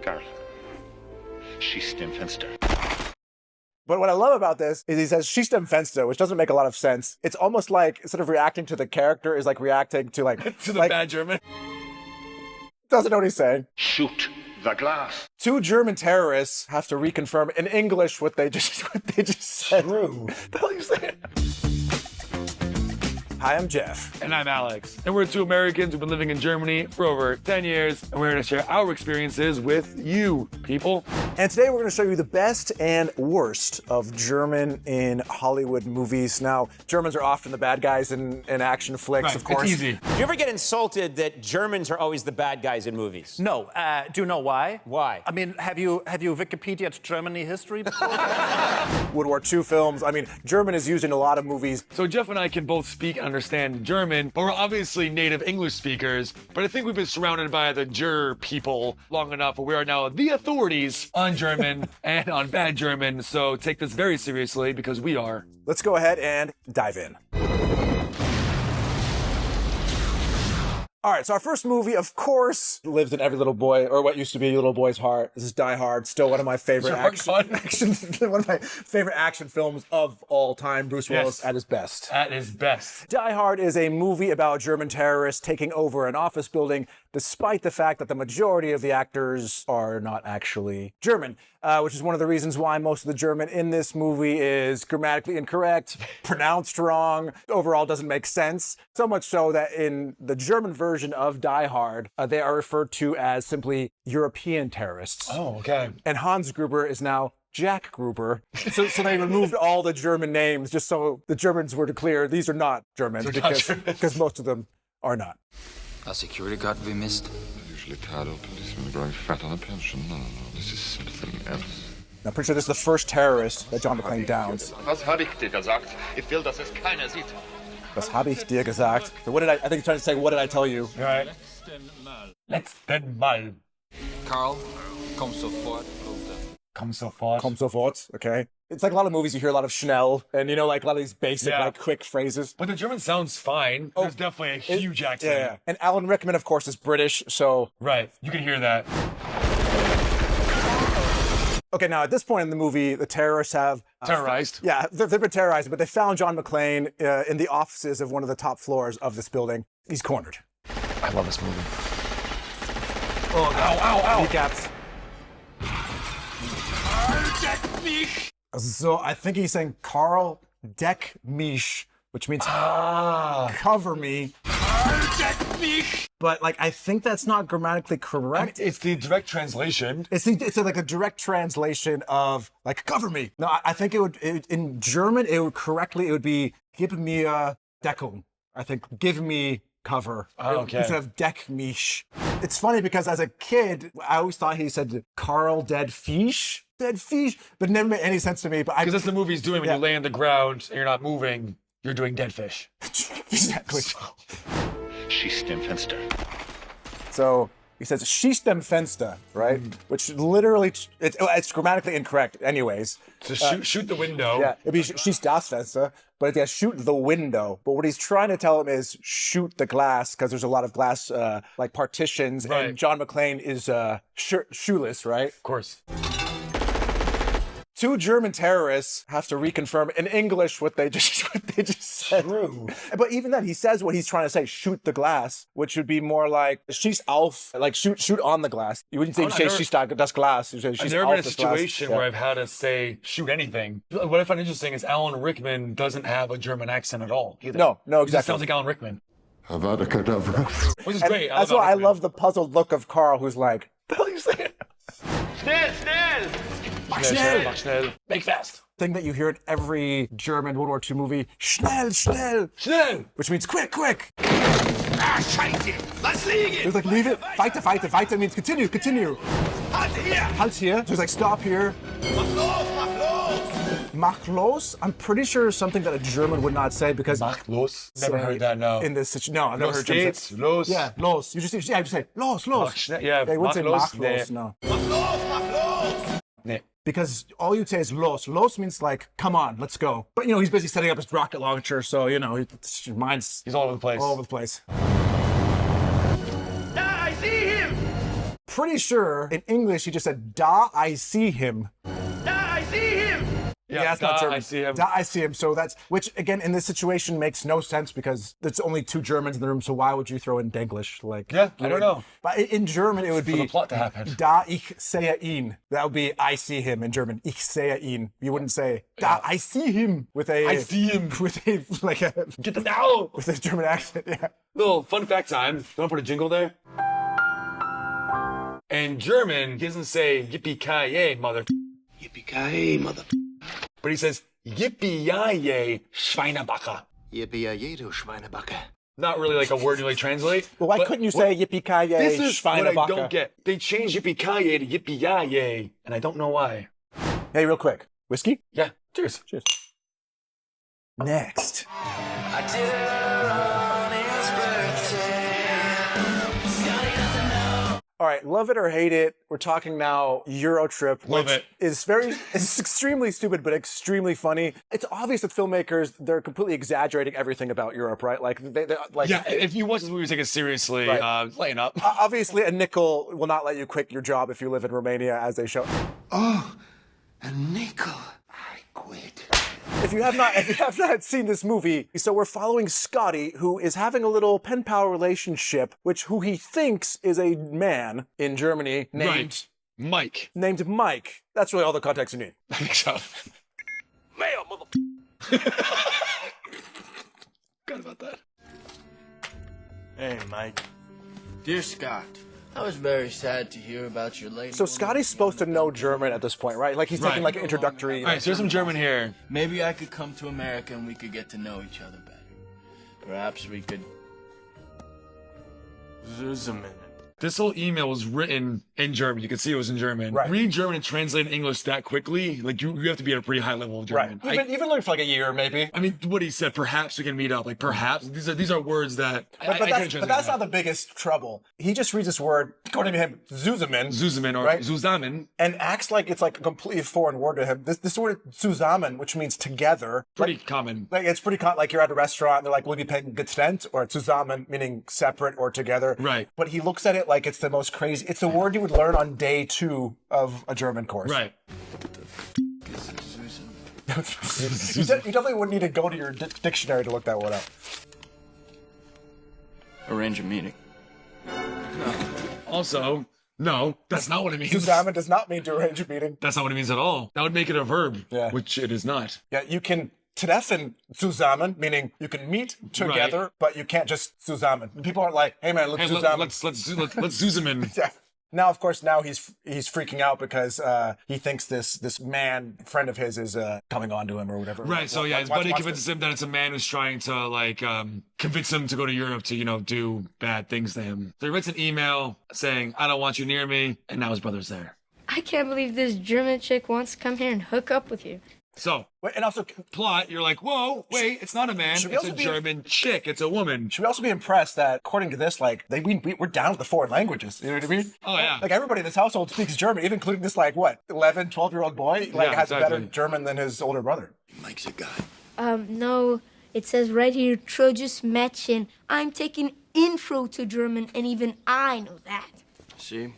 Karl, schießt im Fenster. But what I love about this is he says "schießt im Fenster," which doesn't make a lot of sense. It's almost like instead of reacting to the character is like reacting to like to the bad German. Doesn't know what he's saying. Shoot the glass. Two German terrorists have to reconfirm in English what they just said. True. What the hell are you saying? Hi, I'm Jeff. And I'm Alex. And we're two Americans who've been living in Germany for over 10 years. And we're going to share our experiences with you, people. And today we're going to show you the best and worst of German in Hollywood movies. Now, Germans are often the bad guys in action flicks, Right, of course. it's easy. Do you ever get insulted that Germans are always the bad guys in movies? No. Do you know why? Why? I mean, have you Wikipedia'd Germany history before? World War II films. I mean, German is used in a lot of movies. So Jeff and I can both speak and understand German, but we're obviously native English speakers. But I think we've been surrounded by the Ger people long enough where we are now the authorities on German and on bad German. So take this very seriously because we are. Let's go ahead and dive in. All right, so our first movie, of course, lives in every little boy, or what used to be a little boy's heart. This is Die Hard, still one of my favorite one of my favorite action films of all time. Bruce Willis at his best. At his best. Die Hard is a movie about German terrorists taking over an office building, despite the fact that the majority of the actors are not actually German, which is one of the reasons why most of the German in this movie is grammatically incorrect, pronounced wrong, overall doesn't make sense. So much so that in the German version of Die Hard, they are referred to as simply European terrorists. Oh, okay. And Hans Gruber is now Jack Gruber. So they removed all the German names just so the Germans were to clear these are not Germans because most of them are not. A security guard we missed. Usually tied up policemen are very fat on a pension. No, this is something else. I'm pretty sure this is the first terrorist that John McClane downs. Was habe ich dir gesagt? Ich will, dass es keiner sieht. Was habe ich dir gesagt? So I think he's trying to say, what did I tell you? All right. Letzten Mal. Carl, komm sofort runter. Komm sofort. Komm sofort, okay. It's like a lot of movies you hear a lot of Schnell and, you know, like a lot of these basic, like quick phrases. But the German sounds fine. There's definitely a huge accent. Yeah. And Alan Rickman, of course, is British, so... Right. You can hear that. Okay, now at this point in the movie, the terrorists have... Terrorized. Yeah, they've been terrorized, but they found John McClane in the offices of one of the top floors of this building. He's cornered. I love this movie. Oh, ow, ow, ow. Kneecaps. So I think he's saying Karl deck mich, which means cover me. But like I think that's not grammatically correct. I mean, it's the direct translation. It's like a direct translation of like cover me. No, I think in German it would be gib mir Deckung. I think give me cover. Oh, okay. Instead of deck mich. It's funny because as a kid, I always thought he said Karl dead fish. Dead fish, but it never made any sense to me. But Because that's the movie's doing when you lay on the ground and you're not moving, you're doing dead fish. Exactly. Schießt im Fenster. So he says schießt im Fenster, right? Which literally, it's grammatically incorrect anyways. So shoot the window. Yeah, it'd be schießt das Fenster, but yeah, shoot the window. But what he's trying to tell him is shoot the glass, because there's a lot of glass, like partitions, Right. and John McClane is shoeless, right? Of course. Two German terrorists have to reconfirm in English what they just said. True. But even then, he says what he's trying to say: shoot the glass, which would be more like schieß auf, like shoot on the glass. You wouldn't say schieß das Glas. You say schieß I've never been in auf a das Glas. situation where I've had to say shoot anything. What I find interesting is Alan Rickman doesn't have a German accent at all either. No, He just exactly. sounds like Alan Rickman. Avada Kedavra. Which is And great. that's why I love the puzzled look of Carl, who's like, "What the hell are you saying?" Schnell, schnell! Mach Schnell, schnell. mach schnell. Make fast. Thing that you hear in every German World War II movie: schnell, schnell, Schnell. which means quick, quick. Ah, Scheiße! Lass liegen! It's like leave it, weiter, weiter, weiter means continue, continue. Halt hier! Halt hier. So it's like stop here. Mach los, mach los! Mach los. I'm pretty sure something that a German would not say because Mach los. Never say heard that, no. In this situation, no, I've never Los heard German geht's, say. los. Yeah, los. You just say los, los. Mach schnell. Yeah, They wouldn't say mach mach los. los, no. Mach los, mach los! Nee. Because all you'd say is los. Los means like, come on, let's go. But, you know, he's busy setting up his rocket launcher, so, you know, his mind's He's all over the place. all over the place. Da, I see him! pretty sure in English he just said, da, I see him. I see him. Yeah, that's not German. I see him. Da, I see him. So that's, which again, in this situation makes no sense because there's only 2 Germans in the room. So why would you throw in Denglish? Like, Yeah, I don't know. But in German, it would For be the plot to happen. Da ich sehe ihn. That would be I see him in German. Ich sehe ihn. You wouldn't say da I see him with a I see him. with a like a Get the now. with a German accent. Yeah. Little fun fact time. Do you want to put a jingle there? In German, he doesn't say Yippy-Kay-Yay, mother. Yippy-Kay-Yay, mother. But he says Yippy-Yay, Schweinebacher. Yippy-Kay-Yay, du Schweinebacke. Not really like a word you like translate. Well, why but couldn't you say Yippee-Kay-Yay? This is what I Schweinebacke? don't get. They changed Yippee-Kay-Yay to Yippee-Yay, and I don't know why. Hey, real quick. Whiskey? Yeah, cheers. Cheers. Next. All right, love it or hate it, we're talking now Euro Trip, Love which it. it's extremely stupid but extremely funny. It's obvious that filmmakers, they're completely exaggerating everything about Europe, right? Like they like Yeah, if you watch this movie, take it seriously, Right. lighten up. obviously a nickel will not let you quit your job if you live in Romania, as they show. Oh, a nickel. I quit. If you have not seen this movie, so we're following Scotty, who is having a little pen pal relationship, who he thinks is a man in Germany Right. Mike. named Mike. That's really all the context you need. I think so. Mail, mother. Forgot about that. Hey, Mike. Dear Scott, I was very sad to hear about your lady. So Scotty's supposed to know German at this point, right? Like he's taking Right. like an introductory. All right, so there's some German here. Maybe I could come to America and we could get to know each other better. Perhaps we could. Just a minute. This whole email was written in German. You can see it was in German. Right. Read German and translate in English that quickly, like you have to be at a pretty high level of Right. German. Even learned for like a year, maybe. I mean, what he said, perhaps we can meet up. Like, perhaps. These are words that I But couldn't that's translate not the biggest trouble. He just reads this word, according to him, Zusammen. Zusammen or Right. Zusammen. And acts like it's like a completely foreign word to him. This word Zusammen, which means together. Pretty common. Like it's pretty like you're at a restaurant and they're like, "Will you be paying getrennt?" or Zusammen, meaning separate or together. Right. But he looks at it like it's the most crazy. It's the word you would learn on day 2 of a German course. Right. You definitely wouldn't need to go to your dictionary to look that one up. Arrange a meeting. Also, no, that's not what it means. Zusammen does not mean to arrange a meeting. That's not what it means at all. That would make it a verb, Yeah. which it is not. Yeah, you can treffen zusammen, meaning you can meet together, but you can't just zusammen. People aren't like, "Hey man, let's Hey, zusammen." let's Zusammen. Yeah. Now, of course, he's freaking out because he thinks this man friend of his is coming on to him or whatever. Right, so yeah, his buddy convinces him that it's a man who's trying to like convince him to go to Europe to, do bad things to him. So he writes an email saying, "I don't want you near me," and now his brother's there. I can't believe this German chick wants to come here and hook up with you. So, And also, plot, you're like, whoa, wait, it's not a man, should we it's a also be- German chick, it's a woman. should we also be impressed that according to this, like we're down with the foreign languages. You know what I mean? Oh, yeah. Like everybody in this household speaks German, even including this 11, 12-year-old boy. Like Yeah, has better exactly. German than his older brother. Mike's a guy. No, it says right here, Trojas Mädchen. I'm taking intro to German, and even I know that. See?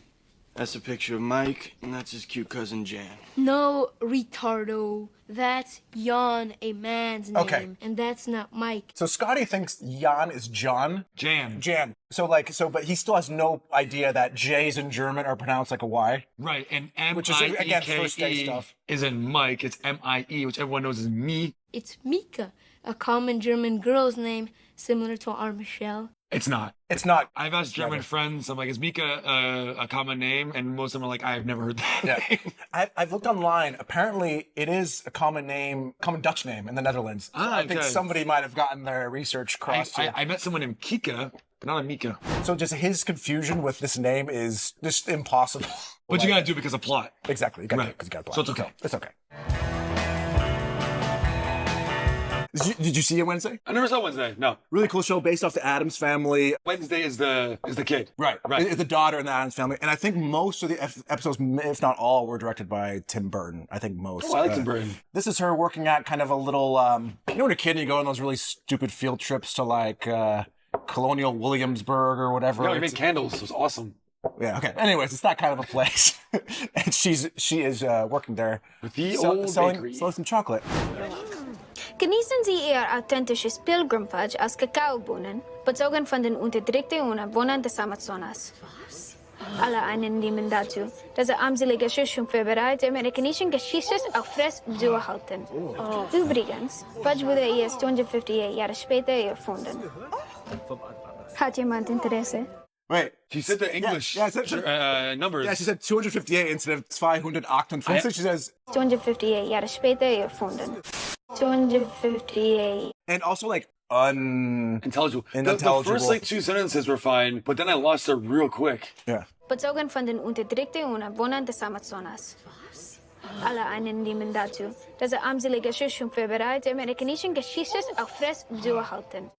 That's a picture of Mike, and that's his cute cousin Jan. No, retardo. That's Jan, a man's name. Okay. And that's not Mike. So Scotty thinks Jan is John. Jan. But he still has no idea that J's in German are pronounced like a Y. Right, and Which is, again, first day M-I-E-K-E stuff. is in Mike, it's M-I-E, which everyone knows is me. It's Mika, a common German girl's name, similar to our Michelle. It's not. It's not. I've asked German friends, I'm like, is Mika a common name? And most of them are like, I've never heard that Yeah. name. I've looked online. Apparently, it is a common Dutch name in the Netherlands. So I think okay. somebody might have gotten their research crossed here. I met someone named Kika, but not a Mika. So just his confusion with this name is just impossible. But you gotta do it because of plot. Exactly. You gotta Right. because you gotta So it's okay. It's okay. Did you see it Wednesday? I never saw Wednesday, no. Really cool show based off the Addams Family. Wednesday is the kid. Right. It's the daughter in the Addams Family. And I think most of the episodes, if not all, were directed by Tim Burton. I think most. Oh, I like Tim Burton. This is her working at kind of a little, you know when a kid and you go on those really stupid field trips to like Colonial Williamsburg or whatever. No, he It's- made candles. It was awesome. Yeah, okay. Anyways, it's that kind of a place. And she is working there. With the old bakery. Selling some chocolate. Genießen Sie Ihr authentisches Pilgrimfudge aus Kakaobohnen, bezogen von den unterdrückten und wohnenden Amazonas. Alle einen nehmen dazu, dass armselige Schuss und Verbereit der amerikanischen Geschichte auch frisch durchhalten. Übrigens, Fudge wurde erst 258 Jahre später erfunden. Hat jemand Interesse? Wait. She said the English numbers. Yeah, she said 258 instead of 258. She says 258 Jahre später erfunden. 258. and also like Intelligible. The first like 2 sentences were fine, but then I lost it real quick. Yeah. Bezogen von den unterdrückten und wohnenden Amazonas. Alle einen nehmen dazu, dass armselige Schuss und Verbereit der amerikanischen Geschichte auch frisch durchhalten.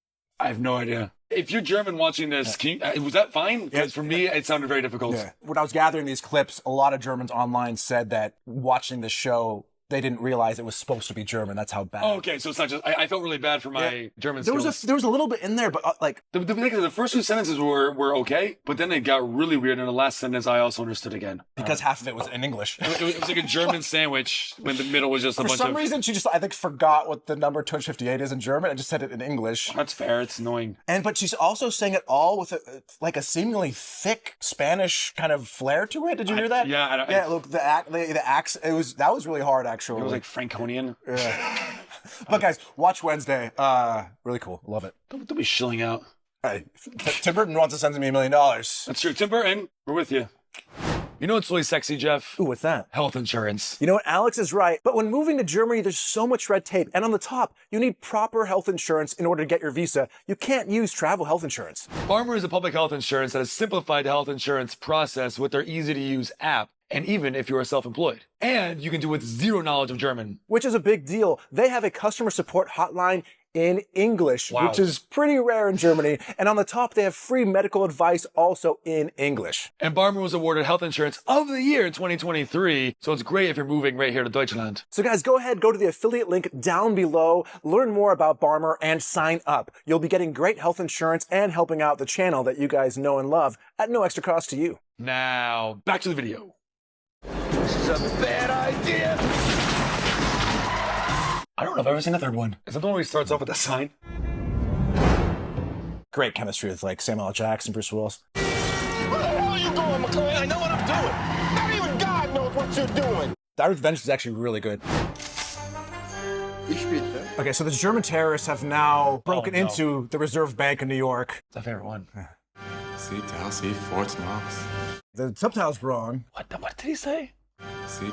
I have no idea. If you're German watching this, was that fine? Because for me, it sounded very difficult. Yeah. When I was gathering these clips, a lot of Germans online said that watching the show, they didn't realize it was supposed to be German. That's how bad. Oh, okay, so it's not just. I felt really bad for my German skills. There was a little bit in there, but like the first 2 sentences were okay, but then it got really weird. In the last sentence, I also understood again because half of it was in English. It was like a German sandwich when the middle was just a bunch of. For some reason, she just I think forgot what the number 258 is in German and just said it in English. That's fair. It's annoying. But she's also saying it all with a seemingly thick Spanish kind of flair to it. Did you hear that? Yeah. Look, the accent. That was really hard actually. It was like Franconian. Yeah. But guys, watch Wednesday. Really cool. Love it. Don't be shilling out. Hey, Tim Burton wants to send me $1 million. That's true. Tim Burton, we're with you. You know what's really sexy, Jeff? Ooh, what's that? Health insurance. You know what? Alex is right. But when moving to Germany, there's so much red tape. And on the top, you need proper health insurance in order to get your visa. You can't use travel health insurance. Barmers is a public health insurance that has simplified the health insurance process with their easy-to-use app. And even if you are self-employed. And you can do it with zero knowledge of German. Which is a big deal. They have a customer support hotline in English, wow. which is pretty rare in Germany. And on the top, they have free medical advice also in English. And Barmer was awarded Health Insurance of the Year in 2023. So it's great if you're moving right here to Deutschland. So guys, go ahead, go to the affiliate link down below, learn more about Barmer, and sign up. You'll be getting great health insurance and helping out the channel that you guys know and love at no extra cost to you. Now, back to the video. This is a bad idea. I don't know if I've ever seen the third one. Is that the one where he starts off with that sign? Great chemistry with like Samuel L. Jackson, Bruce Willis. Where the hell are you going, McLean? I know what I'm doing. Not even God knows what you're doing. Direct Vengeance is actually really good. Okay, so the German terrorists have now broken into the Reserve Bank in New York. It's my favorite one. See, Fort Knox. The subtitle's wrong. What did he say? See,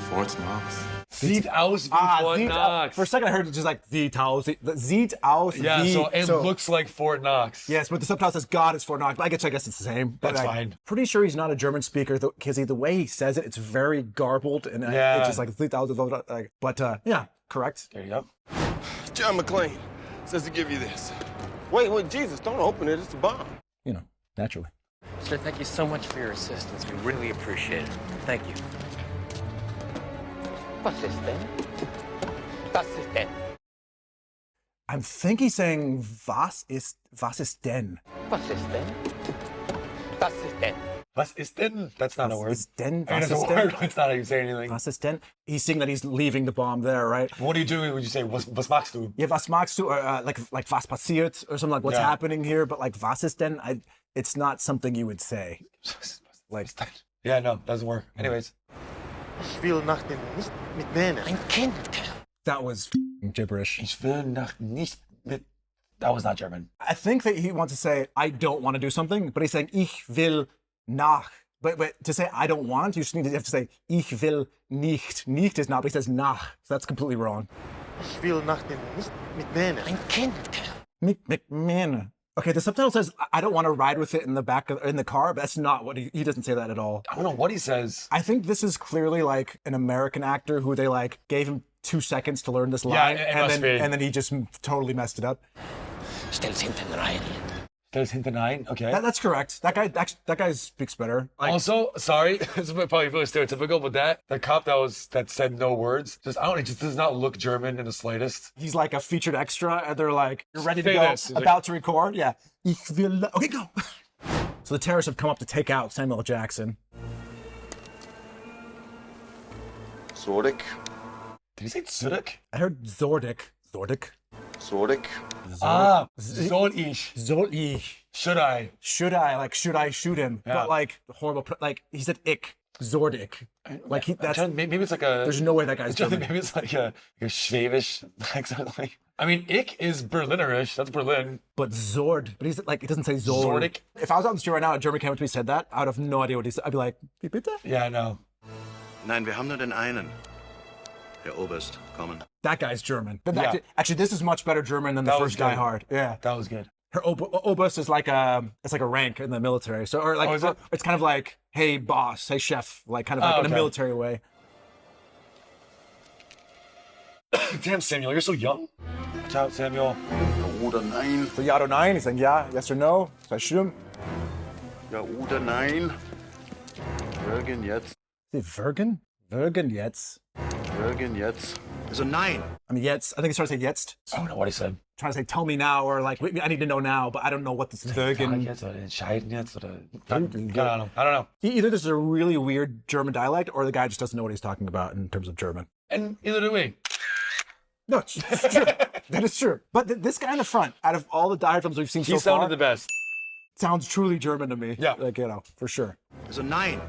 Fort Knox. Sieht aus wie Fort Knox. For a second, I heard it just like Sieht aus wie. Yeah, so it looks like Fort Knox. Yes, but the subtitle says God is Fort Knox. But I guess it's the same. But that's fine. Pretty sure he's not a German speaker because the way he says it, it's very garbled and it's just like Sieht aus wie. But yeah, correct. There you go. John McClane says to give you this. Wait, Jesus, don't open it. It's a bomb. You know, naturally. Sir, thank you so much for your assistance. We really appreciate it. Thank you. Was ist denn? Was ist denn? I think he's saying was ist denn? Was ist denn? Was ist denn? Was ist denn? That's not a word. Was ist denn? I mean, it's a word, but it's not how you say anything. Was ist denn? He's saying that he's leaving the bomb there, right? What are you doing when you say, was machst du? Yeah, was machst du? Or like was passiert? Or something like what's happening here. But like was ist denn? It's not something you would say. Like, yeah, no, doesn't work. Anyways. Ich will nach dem nicht mit denen. Ein Kind. That was gibberish. Ich will nach nicht mit... That was not German. I think that he wants to say, I don't want to do something, but he's saying, ich will nach. But to say I don't want, you just have to say, ich will nicht. Nicht is not, but he says nach. So that's completely wrong. Ich will nach dem nicht mit denen. Ein Kind. Mit Mähne. Okay, the subtitle says, I don't want to ride with it in the car, but that's not what he doesn't say that at all. I don't know what he says. I think this is clearly like an American actor who they like gave him 2 seconds to learn this line, and then he just totally messed it up. Stell's hinten rein. Stell's hinten rein? Okay. That's correct. That guy speaks better. Like, also, sorry, this is probably really stereotypical, but the cop that said no words, it just does not look German in the slightest. He's like a featured extra, and they're like, you're ready to Say go, this. about to record? Yeah. Ich will... Okay, go. So the terrorists have come up to take out Samuel Jackson. Zordik. Did he say Zurich? I heard Zordik. Zordik. Zordik. Ah, soll ich. Soll ich. Should I? Should I shoot him? Yeah. But like horrible, like he said ich. Zordik. Like Maybe it's like a. there's no way that guy's German. Maybe it's like a Schwäbisch accent. Like, I mean, ich is Berlinerish. That's Berlin. But Zord. But he's like, he doesn't say Zord. Zordik. If I was out in the street right now, a German came up to me and said that, I would have no idea what he said. I'd be like, wie bitte? Yeah, I know. Nein, wir haben nur den einen. Herr Oberst, kommen. That guy's German. Yeah. Actually, this is much better German than the That was first Die good. Hard. Yeah. That was good. Her Oberst is like it's like a rank in the military. So or like Oh, is it? it's kind of like, hey boss, hey chef, like kind of like in a okay. military way. Damn, Samuel, you're so young. Watch out, Samuel. Ja oder nein? So ja oder nein? He's saying yeah, yes or no. So I shoot him. Ja oder nein? Würgen jetzt. Is it Vergen? Vergen jetzt. Würgen jetzt. Also nein. I mean jetzt. I think he's trying to say jetzt. I don't know what he said. Trying to say tell me now or like I need to know now, but I don't know what this Vergen. Jetzt oder entscheiden jetzt oder. Keine Ahnung. I don't know. Either this is a really weird German dialect or the guy just doesn't know what he's talking about in terms of German. And either do we. No, it's true. That is true. But this guy in the front, out of all the Die Hard films we've seen He so sounded far, the best. sounds truly German to me. Yeah. Like, you know, for sure. Also nein.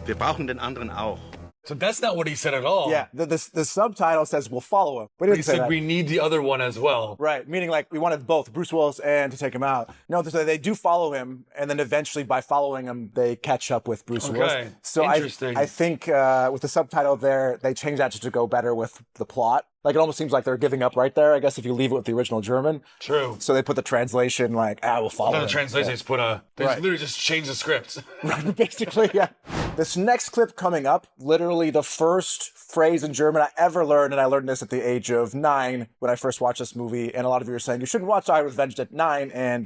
Wir brauchen den anderen auch. So that's not what he said at all. Yeah, the subtitle says we'll follow him. But he He didn't say said that. we need the other one as well. Right, meaning like we wanted both Bruce Willis and to take him out. No, they do follow him, and then eventually by following him, they catch up with Bruce Okay, Willis. So interesting. I think with the subtitle there, they changed that just to go better with the plot. Like it almost seems like they're giving up right there. I guess if you leave it with the original German. True. So they put the translation like, we'll follow No, him. the translation is put they Right. literally just changed the script. Right, basically, yeah. This next clip coming up, literally the first phrase in German I ever learned, and I learned this at the age of 9 when I first watched this movie, and a lot of you are saying, you shouldn't watch Die Hard Revenged at 9, and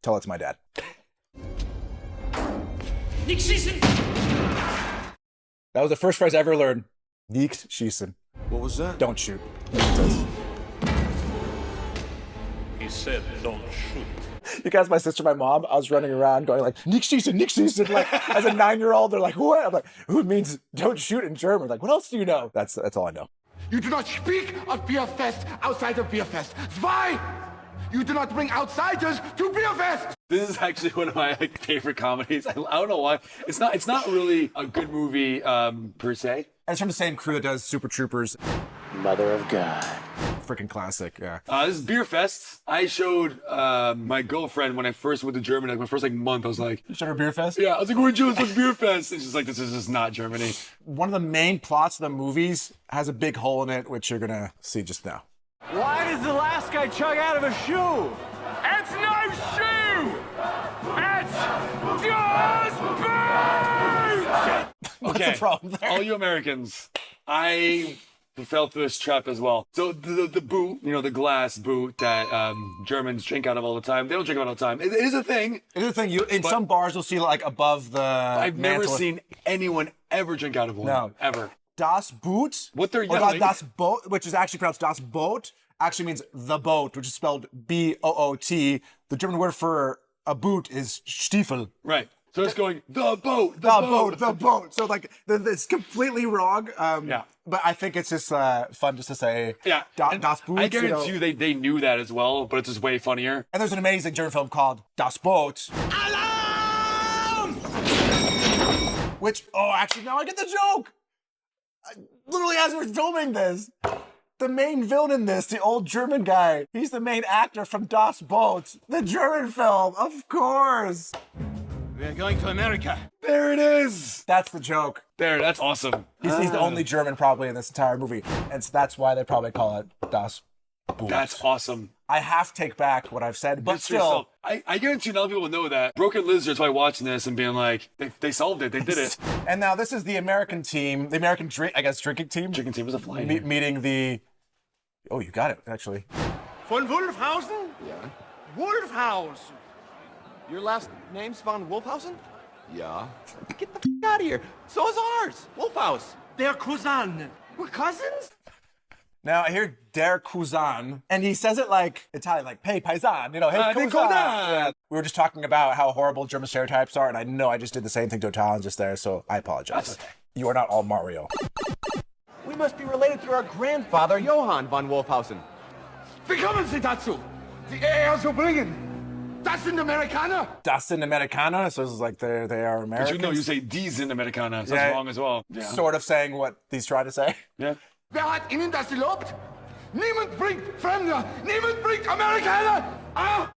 tell it to my dad. Nicht schießen! That was the first phrase I ever learned. Nicht schießen. What was that? Don't shoot. He said don't shoot. You guys, my sister, my mom, I was running around going like, nicht schießen, like, as a 9-year-old, they're like, what? I'm like, who means don't shoot in German? Like, what else do you know? That's all I know. You do not speak of Beerfest outside of Beerfest. Zwei! You do not bring outsiders to Beerfest! This is actually one of my favorite comedies. I don't know why. It's not really a good movie per se. And it's from the same crew that does Super Troopers. Mother of God. Freaking classic, yeah. This is Beerfest. I showed my girlfriend when I first went to Germany, like my first month. I was like, You showed her Beerfest? yeah, I was like, we're doing this Beerfest. And she's like, this is just not Germany. One of the main plots of the movies has a big hole in it, which you're gonna see just now. Why does the last guy chug out of a shoe? It's no shoe! It's just boot! Okay, the problem there? all you Americans, I fell through this trap as well. So the boot, the glass boot that Germans drink out of all the time. They don't drink out all the time. It is a thing. It is a thing. In some bars, you'll see like above the I've never mantle. seen anyone ever drink out of one. No. Ever. Das Boot, What they're or yelling. Das Boot, which is actually pronounced Das Boot, actually means the boat, which is spelled B-O-O-T. The German word for a boot is Stiefel. Right. So it's going, the boat, The boat. So like, it's completely wrong. Yeah. But I think it's just fun just to say Yeah. And Das Boot. I guarantee you they knew that as well, but it's just way funnier. And there's an amazing German film called Das Boot. Alarm! Which, actually, now I get the joke. Literally, as we're filming this, the main villain in this, the old German guy, he's the main actor from Das Boot, the German film, of course. We're going to America. There it is. That's the joke. There, that's awesome. He's the only German probably in this entire movie, and so that's why they probably call it Das Boot. That's awesome. I have to take back what I've said, but It's still. yourself. I guarantee a lot of people know that. Broken Lizards probably watching this and being like, they solved it. They did it. And now this is the American team, the American drinking team. Drinking team was a fly. Meeting the. Oh, you got it actually. Von Wolfhausen? Yeah. Wolfhausen. Your last name's von Wolfhausen? Yeah. Get the f out of here. So is ours. Wolfhaus. They're cousins. We're cousins? Now, I hear der Cousin, and he says it like Italian, like, hey, paisan, you know, hey, cousin. Yeah. We were just talking about how horrible German stereotypes are, and I know I just did the same thing to Italians just there, so I apologize. That's okay. You are not all Mario. We must be related through our grandfather, Johann von Wolfhausen. Wie kommen Sie dazu? Die Ehe zu bringen? Das sind Amerikaner? Das sind Amerikaner, so it's like they are Americans. But you know, you say die sind Amerikaner, so that's wrong as well. Yeah. Sort of saying what he's trying to say. Yeah. Wer hat Ihnen das gelobt? Niemand bringt Fremde! Niemand bringt Amerikaner! Ah!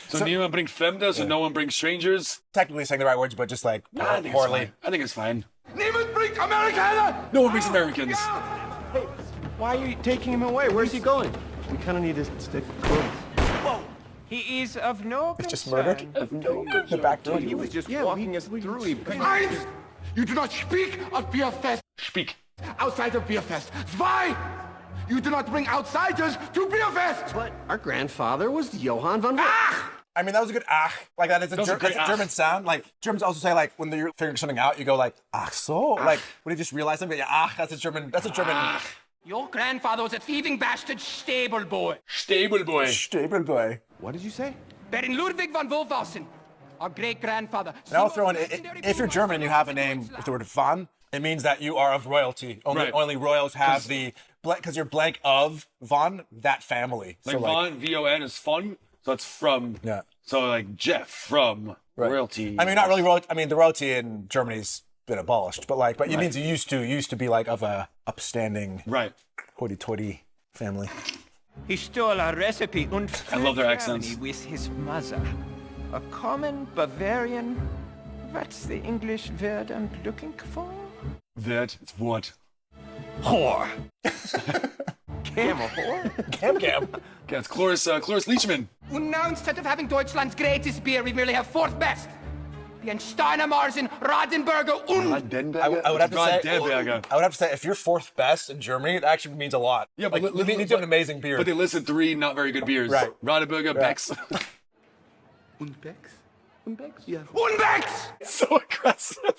So niemand bringt Fremde, so no one brings strangers? Technically saying the right words, but just like poorly. I think it's fine. Niemand bringt Amerikaner! No one brings Americans. Hey, why are you taking him away? Where's he going? We kind of need to stick close. Whoa! He is of no It's just murdered? Of no concern. The back door. He was just walking us through. Eins! You do not speak of Beerfest Speak. outside of Beerfest. Zwei! You do not bring outsiders to Beerfest! But our grandfather was Johann von Wolfhausen. Ah! I mean, that was a good ach. Like, that is a, That was a great that's a German sound. Like, Germans also say, like, when you're figuring something out, you go, like, ach so. Like, when you just realize something, yeah, ach, that's a German. Your grandfather was a thieving bastard stable boy. Stable boy. Stable boy. What did you say? Baron Ludwig von Wolfhausen, our great-grandfather. And I'll throw in, if you're German and you have a name with the word von, it means that you are of royalty. Only royals have the, because you're blank of von, that family. Like so von, V-O-N is fun, so it's from. Yeah. So like Jeff from royalty. I mean, not really royalty. I mean, the royalty in Germany's been abolished, but like, it means you used to be like of a upstanding, hoity-toity family. He stole our recipe and I love their fled accents. Germany with his mother. A common Bavarian. What's the English word I'm looking for? That is what? Whore. Camel whore? Cam. Yeah, it's Cloris Leachman. And now instead of having Deutschland's greatest beer, we merely have fourth best. The Steinermarsen, Radenberger, und... I would have to say, if you're fourth best in Germany, it actually means a lot. Yeah, but like, you need to have an amazing beer. But they listed 3 not very good beers. Right. Radeberger, Beck's. Und Becks? Und Becks? Yeah. Und Becks! So aggressive.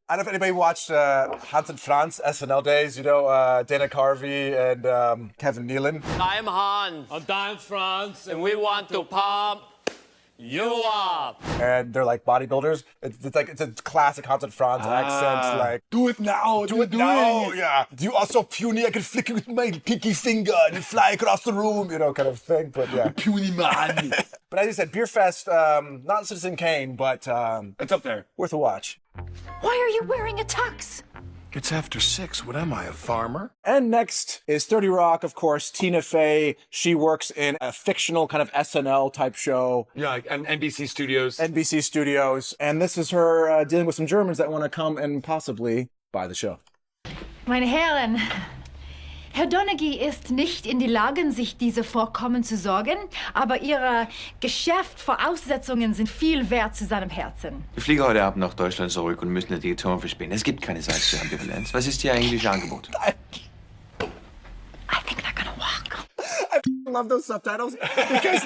I don't know if anybody watched Hans and Franz SNL days, you know, Dana Carvey and Kevin Nealon. I'm Hans. And I'm Franz. And we want to pump you up. And they're like bodybuilders. It's a classic Hans and Franz accent. Like, do it now, do it now. Yeah. You are so puny, I can flick you with my pinky finger and you fly across the room, you know, kind of thing. But yeah. Puny man. But as you said, Beerfest, not Citizen Kane, but it's up there. Worth a watch. Why are you wearing a tux? It's after 6. What am I, a farmer? And next is 30 Rock, of course, Tina Fey. She works in a fictional kind of SNL type show. Yeah, like NBC Studios. NBC Studios. And this is her dealing with some Germans that want to come and possibly buy the show. Meine Herren, Herr Donaghy ist nicht in die Lage, sich diese Vorkommen zu sorgen, aber Ihre Geschäftsvoraussetzungen sind viel wert zu seinem Herzen. Wir fliegen heute Abend nach Deutschland zurück und müssen die Tour verspäten. Es gibt keine Zeit für Ambivalenz. Was ist Ihr eigentliches Angebot? I think they're gonna walk. I love those subtitles because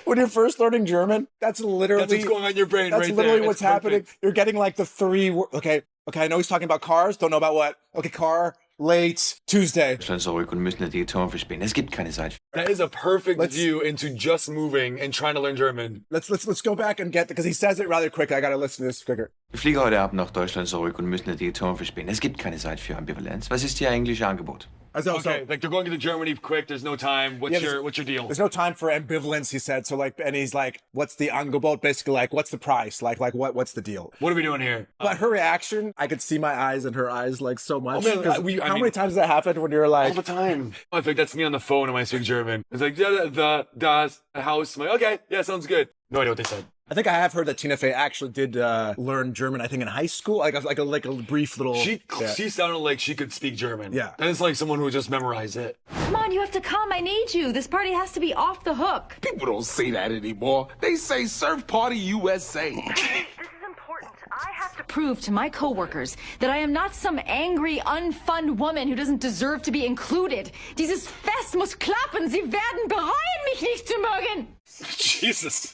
when you're first learning German, that's literally what's going on in your brain. That's right literally there. what's happening. You're getting like the 3 okay, I know he's talking about cars. Don't know about what. Okay, car. Late Tuesday. Zurück und müssen die Tour verspäten. Es gibt keine Zeit. That is a perfect view into just moving and trying to learn German. Let's go back and get, because he says it rather quick. I gotta listen to this quicker. Wir fliegen heute Abend nach Deutschland zurück und müssen die Tour verspäten. Es gibt keine Zeit für Ambivalenz. Was ist Ihr eigentliches Angebot? Okay, like they're going to Germany quick. There's no time. What's your deal? There's no time for ambivalence, he said. So like, and he's like, "What's the Angebot?" Basically, like, "What's the price?" Like what's the deal? What are we doing here? But her reaction, I could see my eyes in her eyes like so much. Oh, man, how many times does that happen when you're like all the time? I think that's me on the phone when I speak German. It's like das house. I'm like, okay, yeah, sounds good. No idea what they said. I think I have heard that Tina Fey actually did learn German, I think in high school, like a brief little... She sounded like she could speak German. Yeah. And it's like someone who just memorized it. Come on, you have to come. I need you. This party has to be off the hook. People don't say that anymore. They say Surf Party USA. This is important. I have to prove to my coworkers that I am not some angry, unfun woman who doesn't deserve to be included. Dieses Fest muss klappen. Sie werden bereuen, mich nicht zu mögen. Jesus.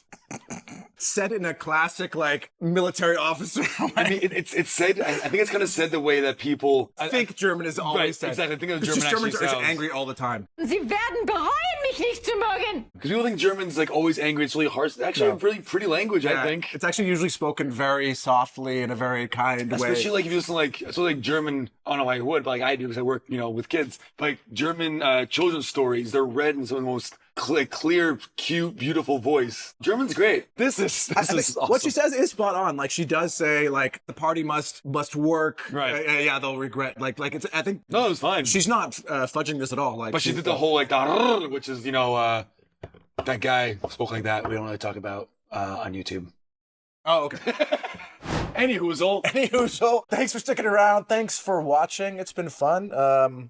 said in a classic, like, military officer way. I mean, it's said, I think it's kind of said the way that people think German is always right, said. exactly. I think It's German just Germans actually are sounds. angry all the time. Sie werden bereuen, mich nicht zu mögen. Because people think German's like always angry. It's really harsh. It's actually a really pretty language, I think. It's actually usually spoken very softly in a very kind way. Especially like if you listen like German, I don't know why I would, but like I do because I work, with kids. But like German children's stories, they're read in some of the most clear, cute, beautiful voice. German's great. This is awesome. What she says is spot on. Like she does say, like the party must work. Right. Yeah, they'll regret. Like it's. I think. No, it was fine. She's not fudging this at all. Like, but she did the whole like, which is that guy spoke like that. We don't really talk about on YouTube. Oh, okay. Anywho, thanks for sticking around. Thanks for watching. It's been fun.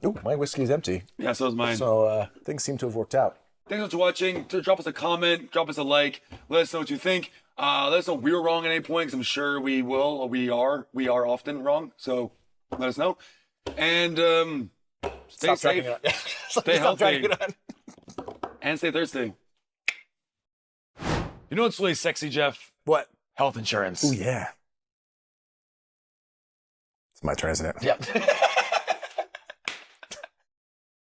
Ooh, my whiskey's empty. Yeah, so is mine. So things seem to have worked out. Thanks for watching. Drop us a comment. Drop us a like. Let us know what you think. Let us know if we were wrong at any point, because I'm sure we will. Or we are often wrong. So let us know. And stay safe. Stay healthy. And stay thirsty. You know what's really sexy, Jeff? What? Health insurance. Oh, yeah. It's my turn, isn't it? Yep.